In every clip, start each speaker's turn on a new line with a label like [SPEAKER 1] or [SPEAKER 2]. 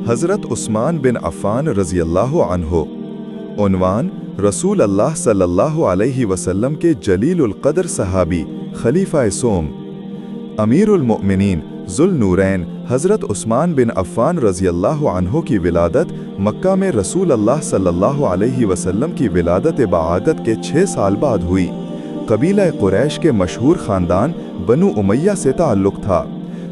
[SPEAKER 1] हज़रत उस्मान बिन अफ़्फ़ान रज़ी अल्लाह अन्हो। उन्वान रसूल अल्लाह सल्लल्लाहु अलैहि वसल्लम के जलीलुल क़द्र सहाबी खलीफा सोम अमीरुल मोमिनीन ज़ुल नूरैन हज़रत उस्मान बिन अफ़्फ़ान रज़ी अल्लाह अन्हो की विलादत मक्का में रसूल अल्लाह सल्लल्लाहु अलैहि वसल्लम की विलादत बआदत के 6 साल बाद हुई। कबीला कुरैश के मशहूर ख़ानदान बनु उमय्या से ताल्लुक़ था।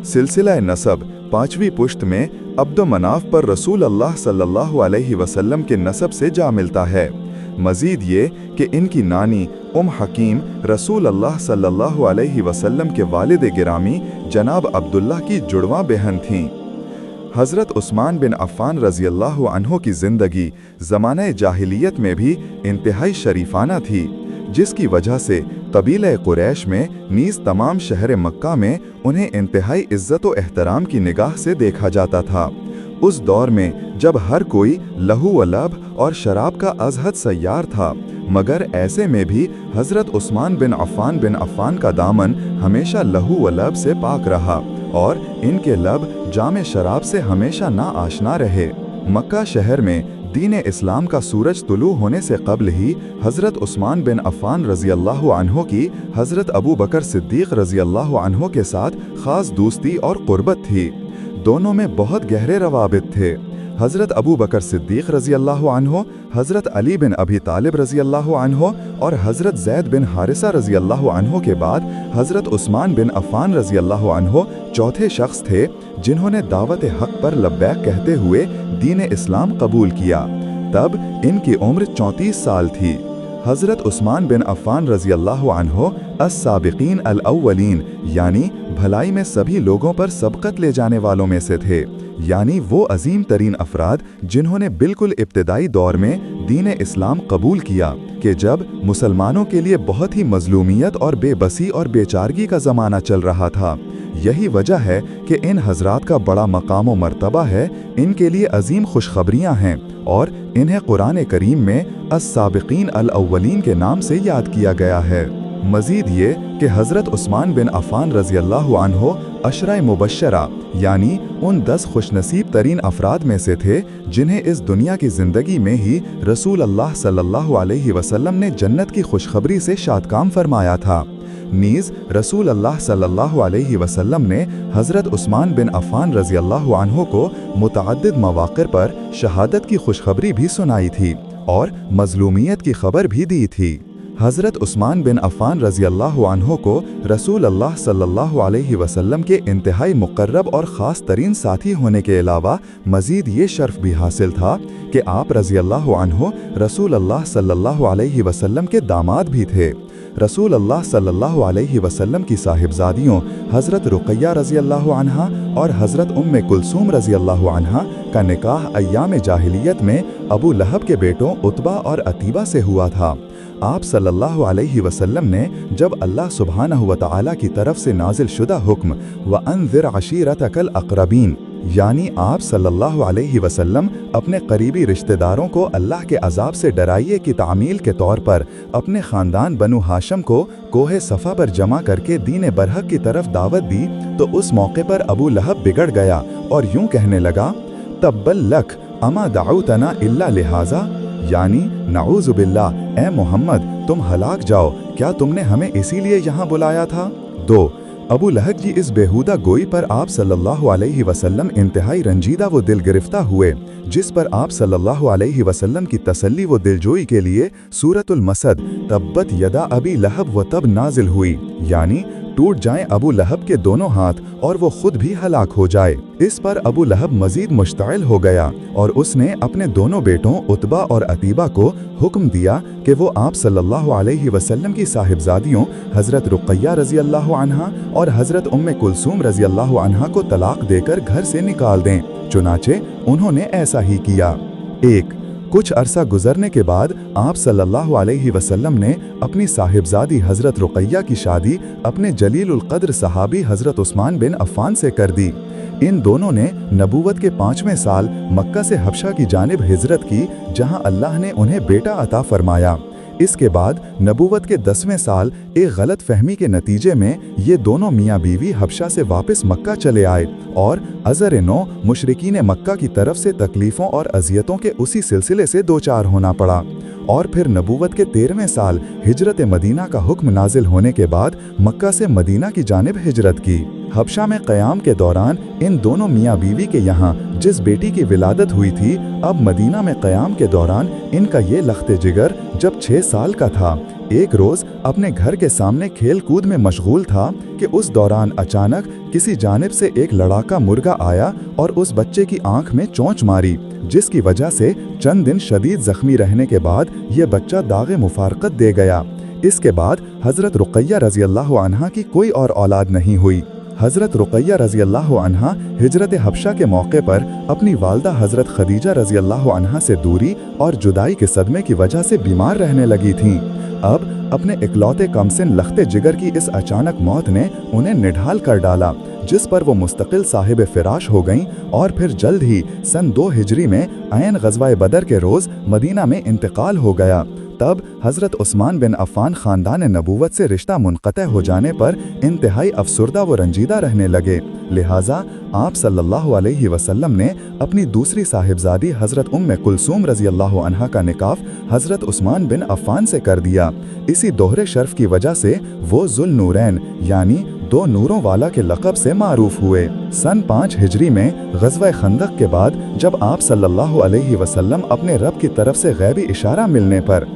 [SPEAKER 1] सिलसिला नसब 5वीं पुश्त में अब्द मनाफ पर रसूल अल्लाह सल्लल्लाहु अलैहि वसल्लम के नसब से जा मिलता है। मज़ीद ये कि इनकी नानी हकीम रसूल अल्लाह सल्लल्लाहु अलैहि वसल्लम के वालिद गिरामी जनाब अब्दुल्लाह की जुड़वां बहन थीं। हज़रत उस्मान बिन अफ़्फ़ान रज़ी अल्लाहु अन्हो की ज़िंदगी ज़माने जाहिलियत में भी इंतहाई शरीफाना थी, जिसकी वजह से कबीला कुरैश में नीज़ तमाम शहर मक्का में उन्हें इंतहाई इज़्ज़त व एहतराम की निगाह से देखा जाता था। उस दौर में जब हर कोई लहू व लब और शराब का अज़हद सय्यार था, मगर ऐसे में भी हज़रत उस्मान बिन अफ़्फ़ान का दामन हमेशा लहू व लब से पाक रहा और इनके लब जामे शराब से हमेशा ना आशना रहे। मक्का शहर में दीन इस्लाम का सूरज तुलू होने से कब्ल ही हज़रत उस्मान बिन अफ़्फ़ान रज़ी अल्लाह अन्हो की हज़रत अबू बकर सिद्दीक़ रज़ी अल्लाह अन्हो के साथ ख़ास दोस्ती और क़ुर्बत थी। दोनों में बहुत गहरे रवाबित थे। हज़रत अबू बकर सिद्दीक़ रज़ी अल्लाह अन्हो, हज़रत अली बिन अबी तालिब रज़ी अल्लाह अन्हो और हज़रत ज़ैद बिन हारिसा रज़ी अल्लाह अन्हो के बाद हज़रत उस्मान बिन अफ़्फ़ान रज़ी अल्लाह अन्हो चौथे शख्स थे जिन्होंने दावत हक़ पर लब्बैक कहते हुए दीन इस्लाम कबूल किया। तब इनकी उम्र 34 साल थी। हज़रत उस्मान बिन अफ़्फ़ान रज़ी अल्लाह अन्हो अस-साबिक़ीन अल-अव्वलीन यानी भलाई में सभी लोगों पर सबक़त ले जाने वालों में से थे, यानी वो अजीम तरीन अफराद जिन्होंने बिल्कुल इब्तिदाई दौर में दीन इस्लाम कबूल किया कि जब मुसलमानों के लिए बहुत ही मज़लूमियत और बेबसी और बेचारगी का ज़माना चल रहा था। यही वजह है कि इन हज़रात का बड़ा मकाम व मर्तबा है, इनके लिए अजीम खुशखबरियाँ हैं और इन्हें कुरान करीम में अस-साबिक़ीन अल-अव्वलीन के नाम से याद किया गया है। मज़ीद ये कि हज़रत उस्मान बिन अफ़्फ़ान रज़ी अल्लाह अन्हो अशरा मुबश्शरा यानी उन 10 खुशनसीब तरीन अफराद में से थे जिन्हें इस दुनिया की ज़िंदगी में ही रसूल अल्लाह सल्लल्लाहु अलैहि वसल्लम ने जन्नत की खुशखबरी से शादकाम फरमाया था। नीज़ रसूल अल्लाह सल्लल्लाहु अलैहि वसल्लम ने हज़रत उस्मान बिन अफ़्फ़ान रज़ी अल्लाह अन्हो को मुतअद्दिद मवाक़िर पर शहादत की खुशखबरी भी सुनाई थी और मज़लूमियत की खबर भी दी थी। हज़रत उस्मान बिन अफ़्फ़ान रज़ी अल्लाह अन्हो को रसूल अल्लाह सल्लल्लाहु अलैहि वसल्लम के इंतहाई मुक़र्रब और ख़ास तरीन साथी होने के अलावा मज़ीद ये शर्फ़ भी हासिल था कि आप रज़ी अल्लाह अन्हो रसूल अल्लाह सल्लल्लाहु अलैहि वसल्लम के दामाद भी थे। रसूल अल्लाह सल्लल्लाहु अलैहि वसल्लम की साहिबजादियों हज़रत रुक़ैया रज़ी अल्लाह अन्हा और हज़रत उम्मे कुलसूम रज़ी अल्लाह अन्हा का निकाह अय्याम जाहिलियत में अबू लहब के बेटों उतबा और अतीबा से हुआ था। आप सल्लल्लाहु अलैहि वसल्लम ने जब अल्लाह सुब्हानहु व तआला की तरफ से नाजिल शुदा हुक्म व अंज़िर अशीरतकल अक़रबीन यानी आप सल्लल्लाहु अलैहि वसल्लम अपने करीबी रिश्तेदारों को अल्लाह के अज़ाब से डराइए की तामील के तौर पर अपने ख़ानदान बनु हाशम को कोहे सफ़ा पर जमा करके दीन बरहक की तरफ दावत दी, तो उस मौके पर अबू लहब बिगड़ गया और यूं कहने लगा, तब्बल लक अमा दाऊतना इल्ला लिहाजा यानी नाऊज़ु बिल्लाह, ए मोहम्मद तुम हलाक जाओ, क्या तुमने हमें इसीलिए यहाँ बुलाया था। 2 अबू लहब की इस बेहुदा गोई पर आप सल्लल्लाहु अलैहि वसल्लम इंतहाई रंजीदा व दिल गिरफ्ता हुए, जिस पर आप सल्लल्लाहु अलैहि वसल्लम की तसल्ली व दिलजोई के लिए सूरतुल मसद तब्बत यदा अबी लहब व तब नाजिल हुई, यानी टूट जाएं अबू लहब के दोनों हाथ और वो खुद भी हलाक हो जाए। इस पर अबू लहब मजीद मुश्ताइल हो गया और उसने अपने दोनों बेटों उतबा और अतीबा को हुक्म दिया कि वो आप सल्लल्लाहु अलैहि वसल्लम की साहिबजादियों हज़रत रुक़ैया रज़ी अल्लाह अन्हा और हज़रत उम्मे कुलसूम रज़ी अल्लाह अन्हा को तलाक देकर घर से निकाल दें। चुनाचे उन्होंने ऐसा ही किया। 1 कुछ अरसा गुजरने के बाद आप सल्लल्लाहु अलैहि वसल्लम ने अपनी साहिबजादी हज़रत रुक़ैया की शादी अपने जलीलुल क़द्र सहाबी हज़रत उस्मान बिन अफ़्फ़ान से कर दी। इन दोनों ने नबूवत के 5वें साल मक्का से हबशा की जानिब हिजरत की, जहां अल्लाह ने उन्हें बेटा अता फरमाया। اس کے بعد نبوت کے 10वें साल एक गलत फहमी के नतीजे में ये दोनों मियाँ बीवी हबशा से वापस मक्का चले आए और अज़र नौ मुशरिकीन मक्का की तरफ से तकलीफ़ों और अजियतों के उसी सिलसिले से दो चार होना पड़ा। और फिर नबूवत के 13वें साल हिजरत मदीना का हुक्म नाजिल होने के बाद मक्का से मदीना की जानिब हिजरत की। हबशा में क़याम के दौरान इन दोनों मियाँ बीवी के यहाँ जिस बेटी की विलादत हुई थी, अब मदीना में क़याम के दौरान इनका ये लख्ते जिगर जब 6 साल का था, एक रोज़ अपने घर के सामने खेल कूद में मशगूल था कि उस दौरान अचानक किसी जानिब से एक लड़ाका मुर्गा आया और उस बच्चे की आंख में चोंच मारी, जिसकी वजह से चंद दिन शदीद ज़ख्मी रहने के बाद ये बच्चा दाग़े मुफारकत दे गया। इसके बाद हज़रत रुक़ैया रज़ियल्लाहु अन्हा की कोई और औलाद नहीं हुई। हज़रत रुक़ैया रज़ियल्लाहु अन्हा हिजरत हबशा के मौके पर अपनी वालदा हज़रत खदीजा रज़ियल्लाहु अन्हा से दूरी और जुदाई के सदमे की वजह से बीमार रहने लगी थीं। अब अपने इकलौते कमसिन लख्ते जिगर की इस अचानक मौत ने उन्हें निढाल कर डाला, जिस पर वो मुस्तकिल साहिब फिराश हो गईं और फिर जल्द ही सन 2 हिजरी में ऐन ग़ज़वाए बदर के रोज़ मदीना में इंतकाल हो गया। तब हज़रत उस्मान बिन अफ़्फ़ान ख़ानदान नबूवत से रिश्ता मुनक़ते हो जाने पर इंतहाई अफसुर्दा व रंजीदा रहने लगे। लिहाजा आप सल्लल्लाहु अलैहि वसल्लम ने अपनी दूसरी साहिबजादी हज़रत उम्मे कुलसूम रज़ियल्लाहु अन्हा का निकाह हज़रत उस्मान बिन अफ़्फ़ान से कर दिया। इसी दोहरे शर्फ की वजह से वो ज़ुल नूरैन यानी 2 नूरों वाला के लक़ब से मारूफ हुए। सन 5 हिजरी में ग़ज़वा खंदक के बाद जब आप सल्लल्लाहु अलैहि वसल्लम अपने रब की तरफ से गैबी इशारा मिलने पर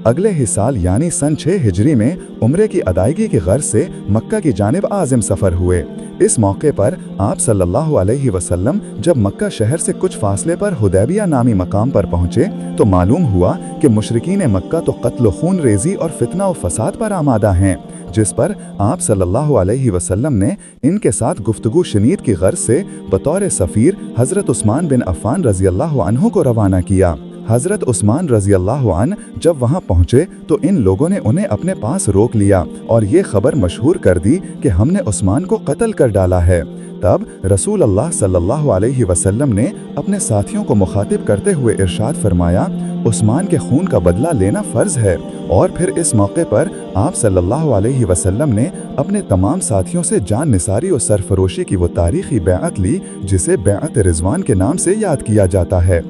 [SPEAKER 1] अगले ही साल यानी सन 6 हिजरी में उम्रे की अदायगी की गर्ज से मक्का की जानिब आज़िम सफ़र हुए। इस मौके पर आप सल्लल्लाहु अलैहि वसल्लम जब मक्का शहर से कुछ फासले पर हुदैबिया नामी मकाम पर पहुँचे तो मालूम हुआ कि मुशरिकीन मक्का तो कत्ल खून रेजी और फितना व फसाद पर आमादा हैं, जिस पर आप सल्लल्लाहु अलैहि वसल्लम ने इनके साथ गुफ्तगू शनीद की गर्ज से बतौर सफ़ीर हज़रत उस्मान बिन अफ़्फ़ान रज़ियल्लाहु अन्हु को रवाना किया। हज़रत उस्मान रज़ियल्लाहु अन्हु जब वहां पहुंचे तो इन लोगों ने उन्हें अपने पास रोक लिया और ये खबर मशहूर कर दी कि हमने उस्मान को कत्ल कर डाला है। तब रसूल अल्लाह सल्लल्लाहु अलैहि वसल्लम ने अपने साथियों को मुखातिब करते हुए इरशाद फरमाया, उस्मान के खून का बदला लेना फ़र्ज़ है। और फिर इस मौके पर आप सल्लल्लाहु अलैहि वसल्लम ने अपने तमाम साथियों से जान निसारी और सरफरोशी की वो तारीख़ी बैअत ली जिसे बैअत रिज़वान के नाम से याद किया जाता है।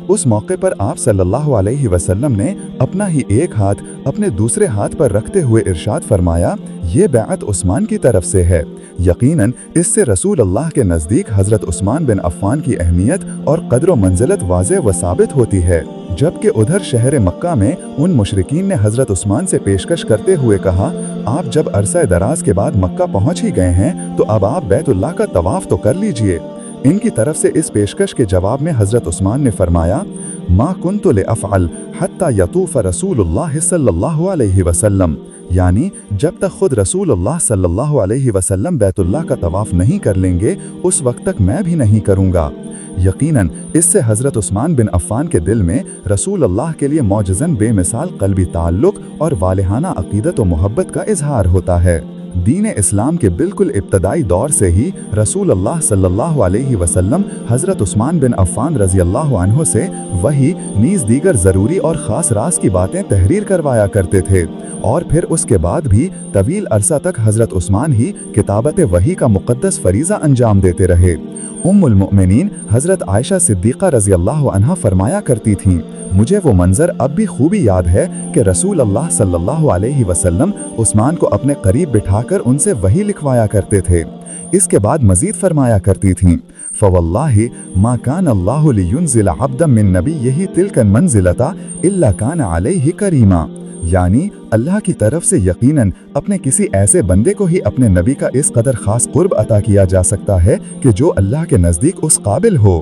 [SPEAKER 1] उस मौके पर आप सल्लल्लाहु अलैहि वसल्लम ने अपना ही एक हाथ अपने दूसरे हाथ पर रखते हुए इरशाद फरमाया, ये बैअत उस्मान की तरफ से है। यकीनन इससे रसूल अल्लाह के नज़दीक हज़रत उस्मान बिन अफ़्फ़ान की अहमियत और क़द्र व मंज़िलत वाज़ेह व साबित होती है। जबकि उधर शहर मक्का में उन मुशरिकीन ने हज़रत उस्मान से पेशकश करते हुए कहा, आप जब अरसा दराज के बाद मक्का पहुँच ही गए हैं तो अब आप बैतुल्लाह का तवाफ़ तो कर लीजिए। इनकी तरफ से इस पेशकश के जवाब में हज़रत उस्मान ने फरमाया, मा कुन्तु लिअफ़अल हत्ता यतूफ़ रसूलुल्लाह सल्लल्लाहु अलैहि वसल्लम, यानी जब तक खुद रसूलुल्लाह सल्लल्लाहु अलैहि वसल्लम बैतुल्लाह का तवाफ़ नहीं कर लेंगे उस वक्त तक मैं भी नहीं करूँगा। यकीनन इससे हज़रत उस्मान बिन अफ़्फ़ान के दिल में रसूल अल्लाह के लिए मौजज़न बेमिसाल क़ल्बी ताल्लुक़ और वालिहाना अक़ीदत व मोहब्बत का इजहार होता है। दीन इस्लाम के बिल्कुल इब्तदाई दौर से ही रसूल अल्लाह सल्लल्लाहु अलैहि वसल्लम हज़रत उस्मान बिन अफ़्फ़ान रज़ियल्लाहु अन्हु से वही नीज़ दीगर ज़रूरी और ख़ास राज की बातें तहरीर करवाया करते थे और फिर उसके बाद भी तवील अरसा तक हज़रत उस्मान ही किताबत वही का मुक़द्दस फ़रीज़ा अंजाम देते रहे। उम्मुल मुअमिनीन हज़रत आयशा सिद्दीक़ा रज़ियल्लाहु अन्हा फरमाया करती थीं, मुझे वो मंज़र अब भी खूबी याद है कि रसूल अल्लाह सल्लल्लाहु अलैहि वसल्लम उस्मान को अपने करीब बिठाकर उनसे वही लिखवाया करते थे। इसके बाद मज़ीद फरमाया करती थीं, फ़वल्लाहि मा कान अल्लाहु लियुनज़िल अब्दन मिन नबिय्यिही तिल्कन मंज़िलता इल्ला कान अलैहि करीमा, यानी अल्लाह की तरफ से यकीनन अपने किसी ऐसे बंदे को ही अपने नबी का इस कदर ख़ास क़ुर्ब अता किया जा सकता है कि जो अल्लाह के नज़दीक उस काबिल हो।